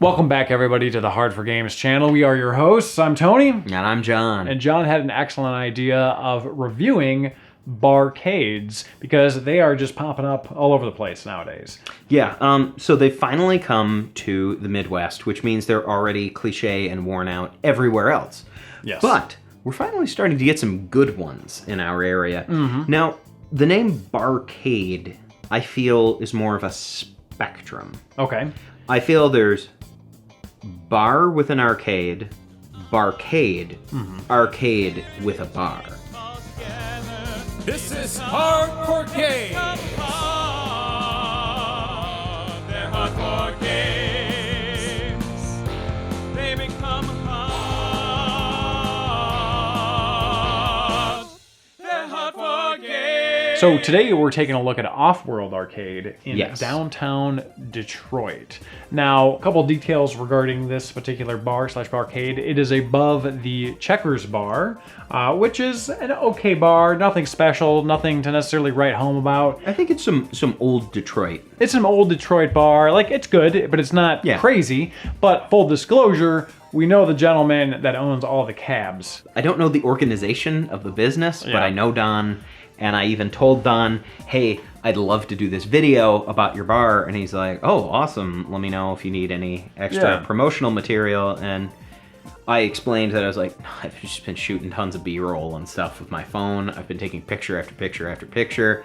Welcome back, everybody, to the Hard4Games channel. We are your hosts. I'm Tony. And I'm John. And John had an excellent idea of reviewing barcades because they are just popping up all over the place nowadays. Yeah, so they finally come to the Midwest, which means they're already cliche and worn out everywhere else. Yes. But we're finally starting to get some good ones in our area. Now, the name Barcade, I feel, is more of a spectrum. Okay. I feel there's bar with an arcade, barcade, arcade with a bar. This is Hard4Games. They're Hard4Games. They become hard. They're Hard4Games. So today we're taking a look at Off-World Arcade in Yes. downtown Detroit. Now, a couple details regarding this particular bar/barcade. It is above the Checkers bar, which is an okay bar, nothing special, nothing to necessarily write home about. I think it's some old Detroit. It's an old Detroit bar. Like, it's good, but it's not crazy. But full disclosure, we know the gentleman that owns all the cabs. I don't know the organization of the business, but I know Don, and I even told Don, hey, I'd love to do this video about your bar, and he's like, oh, awesome, let me know if you need any extra promotional material, and I explained that I was like, I've just been shooting tons of B-roll and stuff with my phone. I've been taking picture after picture after picture.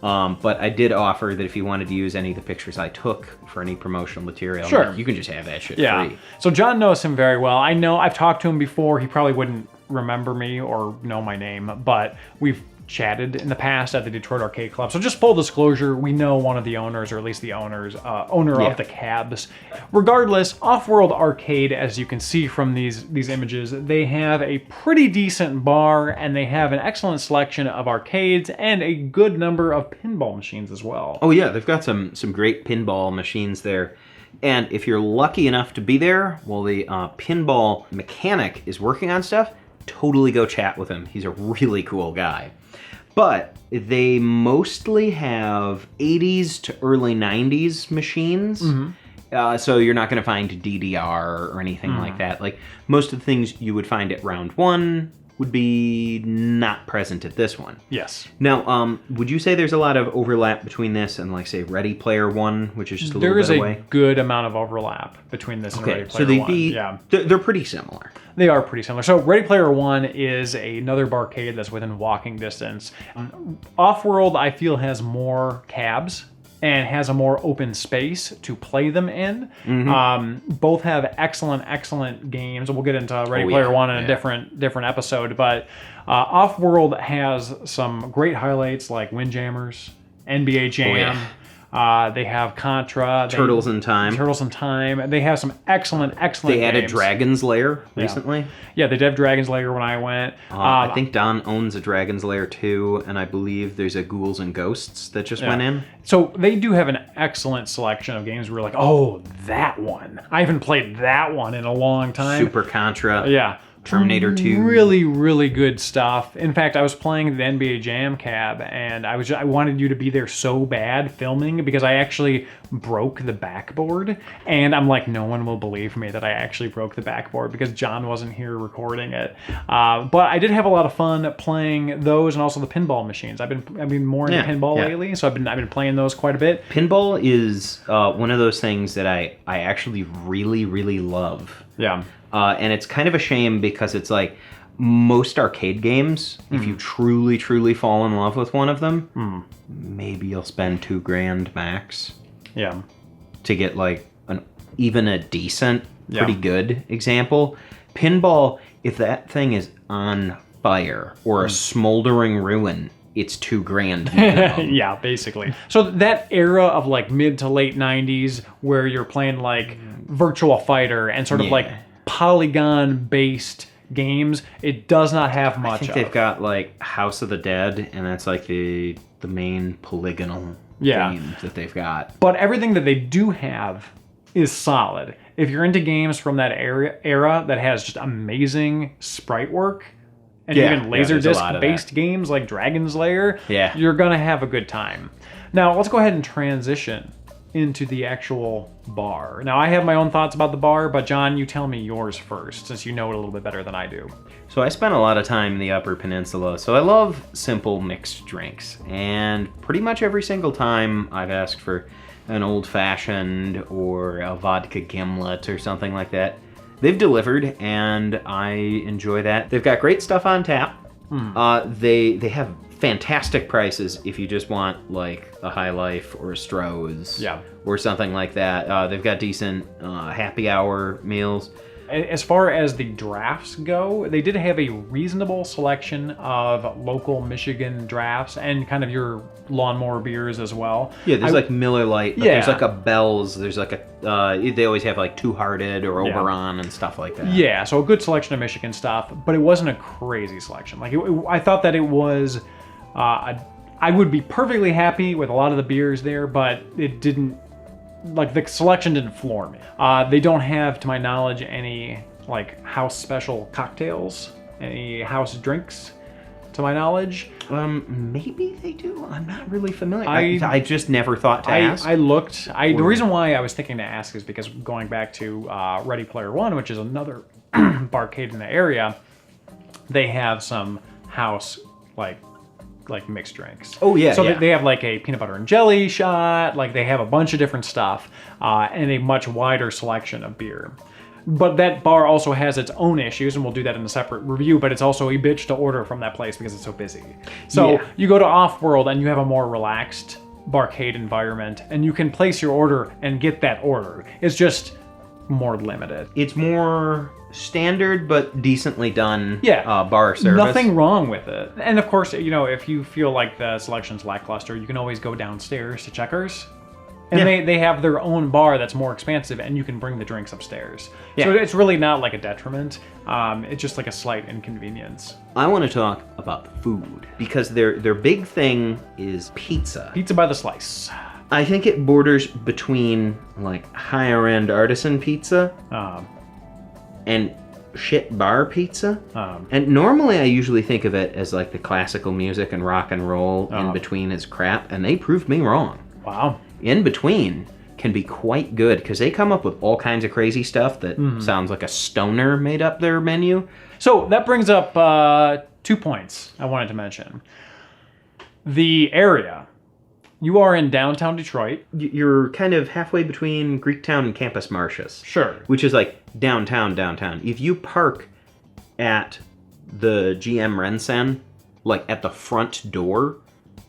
But I did offer that if you wanted to use any of the pictures I took for any promotional material, Sure. like, you can just have that shit free. So John knows him very well. I know I've talked to him before. He probably wouldn't remember me or know my name, but we've chatted in the past at the Detroit Arcade Club. So just full disclosure, we know one of the owners, or at least the owner of the cabs. Regardless, Off-World Arcade, as you can see from these images, they have a pretty decent bar, and they have an excellent selection of arcades and a good number of pinball machines as well. Oh yeah, they've got some great pinball machines there. And if you're lucky enough to be there while the pinball mechanic is working on stuff, totally go chat with him. He's a really cool guy. But they mostly have 80s to early 90s machines. So you're not going to find DDR or anything like that. Like, most of the things you would find at round one would be not present at this one. Yes. Now, would you say there's a lot of overlap between this and, like, say, Ready Player One, which is just a little bit away? There is a good amount of overlap between this and Ready Player One. They're pretty similar. They are pretty similar. So Ready Player One is another barcade that's within walking distance. Off-World, I feel, has more cabs and has a more open space to play them in. Both have excellent games. We'll get into Ready Player One in a different episode, but Off-World has some great highlights like Windjammers, NBA Jam. They have Contra. Turtles in Time. They have some excellent They added games. Dragon's Lair recently. Yeah, they did have Dragon's Lair when I went. I think Don owns a Dragon's Lair too, and I believe there's a Ghouls and Ghosts that just went in. So they do have an excellent selection of games where we're like, oh, that one. I haven't played that one in a long time. Super Contra. Yeah. Terminator 2. Really good stuff. In fact, I was playing the NBA Jam cab, and I wanted you to be there so bad filming because I actually broke the backboard, and I'm like, no one will believe me that I actually broke the backboard because John wasn't here recording it. But I did have a lot of fun playing those and also the pinball machines. I've been more into pinball lately, so I've been playing those quite a bit. Pinball is one of those things that I actually really love. Yeah. And it's kind of a shame because it's like most arcade games, if you truly fall in love with one of them, maybe you'll spend $2,000 max. Yeah. To get like even a decent, pretty good example. Pinball, if that thing is on fire or a smoldering ruin, it's $2,000 minimum. Yeah, basically. So that era of like mid to late 90s where you're playing like Virtua Fighter and sort of like polygon-based games, it does not have much. I think they've got like House of the Dead, and that's like the main polygonal game that they've got. But everything that they do have is solid. If you're into games from that era that has just amazing sprite work, and even Laserdisc-based games like Dragon's Lair, you're going to have a good time. Now, let's go ahead and transition into the actual bar. Now, I have my own thoughts about the bar, but John, you tell me yours first, since you know it a little bit better than I do. So I spent a lot of time in the Upper Peninsula, so I love simple mixed drinks. And pretty much every single time I've asked for an old-fashioned or a vodka gimlet or something like that, they've delivered, and I enjoy that. They've got great stuff on tap. They have fantastic prices if you just want like a High Life or a Stroh's or something like that. They've got decent happy hour meals. As far as the drafts go, they did have a reasonable selection of local Michigan drafts and kind of your lawnmower beers as well. Yeah, there's like Miller Lite, but there's like a Bell's, there's like a, they always have like Two Hearted or Oberon and stuff like that. Yeah, so a good selection of Michigan stuff, but it wasn't a crazy selection. Like, I thought that it was, I would be perfectly happy with a lot of the beers there, but it didn't, like, the selection didn't floor me. They don't have, to my knowledge, any like house special cocktails, any house drinks, to my knowledge. Maybe they do. I'm not really familiar. I just never thought to ask. I looked. The reason why I was thinking to ask is because going back to Ready Player One, which is another barcade in the area, they have some house like mixed drinks. Oh yeah. So they have like a peanut butter and jelly shot. Like they have a bunch of different stuff and a much wider selection of beer. But that bar also has its own issues, and we'll do that in a separate review, but it's also a bitch to order from that place because it's so busy. So you go to Off-World and you have a more relaxed barcade environment, and you can place your order and get that order. It's just more limited. It's more standard but decently done bar service. Nothing wrong with it. And of course, you know, if you feel like the selection's lackluster, you can always go downstairs to Checkers. And they have their own bar that's more expansive, and you can bring the drinks upstairs. So it's really not like a detriment. It's just like a slight inconvenience. I want to talk about the food, because their big thing is pizza. Pizza by the slice. I think it borders between like higher end artisan pizza and shit bar pizza. And normally I usually think of it as like the classical music and rock and roll in between is crap, and they proved me wrong. Wow. In between can be quite good because they come up with all kinds of crazy stuff that sounds like a stoner made up their menu. So that brings up 2 points I wanted to mention. The area. You are in downtown Detroit. You're kind of halfway between Greektown and Campus Martius. Sure. Which is like downtown. If you park at the GM Rensen, like at the front door,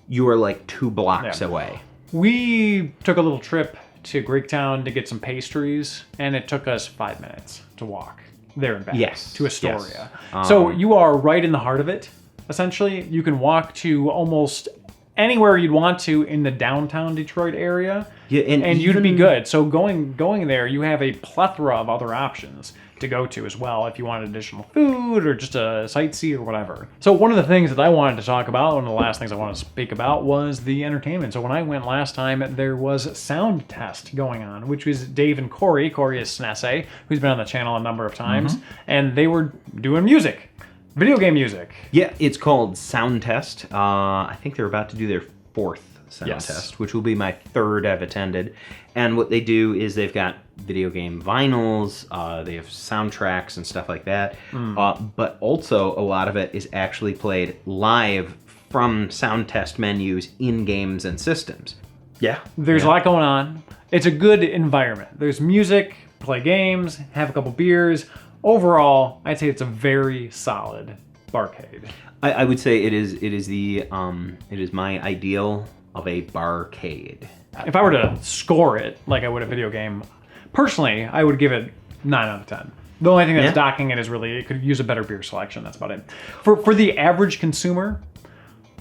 you are like 2 blocks away. We took a little trip to Greektown to get some pastries, and it took us 5 minutes to walk there and back to Astoria. Yes. So you are right in the heart of it, essentially. You can walk to almost anywhere you'd want to in the downtown Detroit area, and you'd be good. So going there, you have a plethora of other options to go to as well if you want additional food or just a sightsee or whatever. So one of the things that I wanted to talk about, one of the last things I wanted to speak about, was the entertainment. So when I went last time, there was sound test going on, which was Dave and Corey. Corey is Snesse, who's been on the channel a number of times, and they were doing music. Video game music. Yeah, it's called Sound Test. I think they're about to do their 4th sound test, which will be my 3rd I've attended. And what they do is they've got video game vinyls, they have soundtracks and stuff like that. But also a lot of it is actually played live from sound test menus in games and systems. Yeah. There's a lot going on. It's a good environment. There's music, play games, have a couple beers. Overall, I'd say it's a very solid barcade. I would say it is my ideal of a barcade. If I were to score it like I would a video game, personally, I would give it 9 out of 10. The only thing that's docking it is really it could use a better beer selection. That's about it. For the average consumer,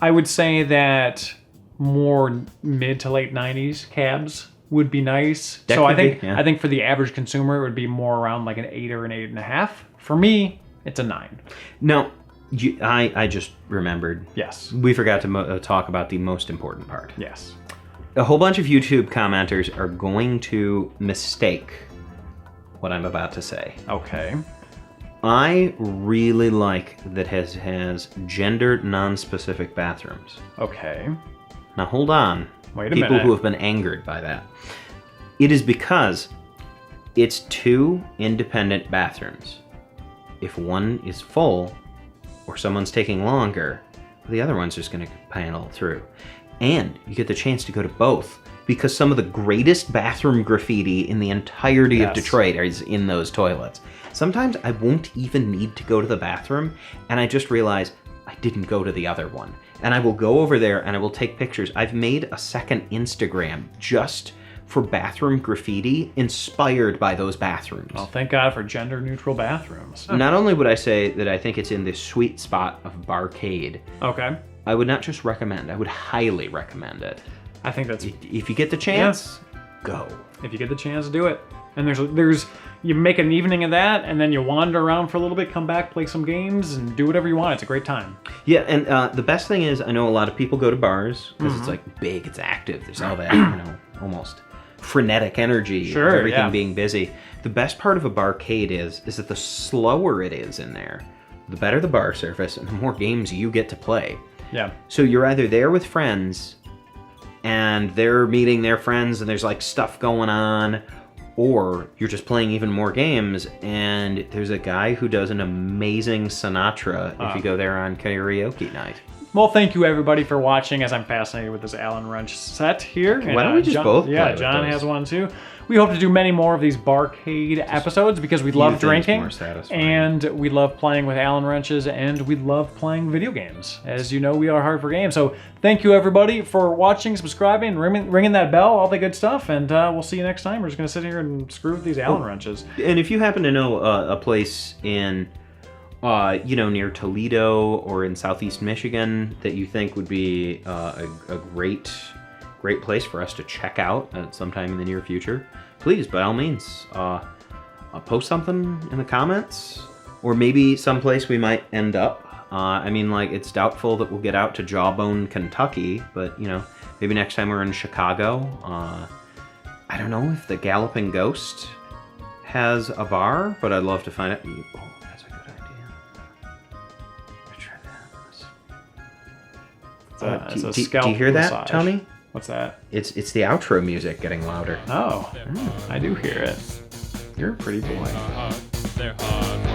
I would say that more mid to late 90s cabs would be nice. So I think for the average consumer, it would be more around like an 8 or an 8.5. For me, it's a 9. No, I just remembered. Yes. We forgot to talk about the most important part. Yes. A whole bunch of YouTube commenters are going to mistake what I'm about to say. Okay. I really like that it has gender non-specific bathrooms. Okay. Now hold on. Wait a minute. People who have been angered by that. It is because it's 2 independent bathrooms. If one is full or someone's taking longer, the other one's just going to panel through. And you get the chance to go to both because some of the greatest bathroom graffiti in the entirety of Detroit is in those toilets. Sometimes I won't even need to go to the bathroom and I just realize I didn't go to the other one. And I will go over there and I will take pictures. I've made a second Instagram just for bathroom graffiti inspired by those bathrooms. Well, thank God for gender-neutral bathrooms. Not only would I say that I think it's in this sweet spot of Barcade, Okay. I would not just recommend, I would highly recommend it. I think that's... If you get the chance, go. If you get the chance, do it. And there's you make an evening of that, and then you wander around for a little bit, come back, play some games, and do whatever you want. It's a great time. Yeah, and the best thing is, I know a lot of people go to bars because it's like big, it's active, there's all that, almost frenetic energy of everything being busy. The best part of a barcade is that the slower it is in there, the better the bar surface and the more games you get to play. Yeah. So you're either there with friends and they're meeting their friends and there's like stuff going on, or you're just playing even more games and there's a guy who does an amazing Sinatra if you go there on karaoke night. Well, thank you everybody for watching, as I'm fascinated with this Allen wrench set here. Why don't we just both play Yeah, with John those? has one too. We hope to do many more of these barcade episodes because we love things drinking more satisfying. and we love playing with Allen wrenches and we love playing video games. As you know, we are Hard4Games. So thank you everybody for watching, subscribing, ringing that bell, all the good stuff, and we'll see you next time. We're just gonna sit here and screw with these Allen wrenches. And if you happen to know a place in, near Toledo or in Southeast Michigan that you think would be a great place for us to check out at sometime in the near future, please, by all means, post something in the comments, or maybe someplace we might end up. It's doubtful that we'll get out to Jawbone, Kentucky, but, maybe next time we're in Chicago. I don't know if the Galloping Ghost has a bar, but I'd love to find it. Oh, that's a good idea. Let's try that. It's a Do scalp you hear that, massage. Tony? What's that? It's the outro music getting louder. Oh, I do hear it. You're a pretty boy. They're hard.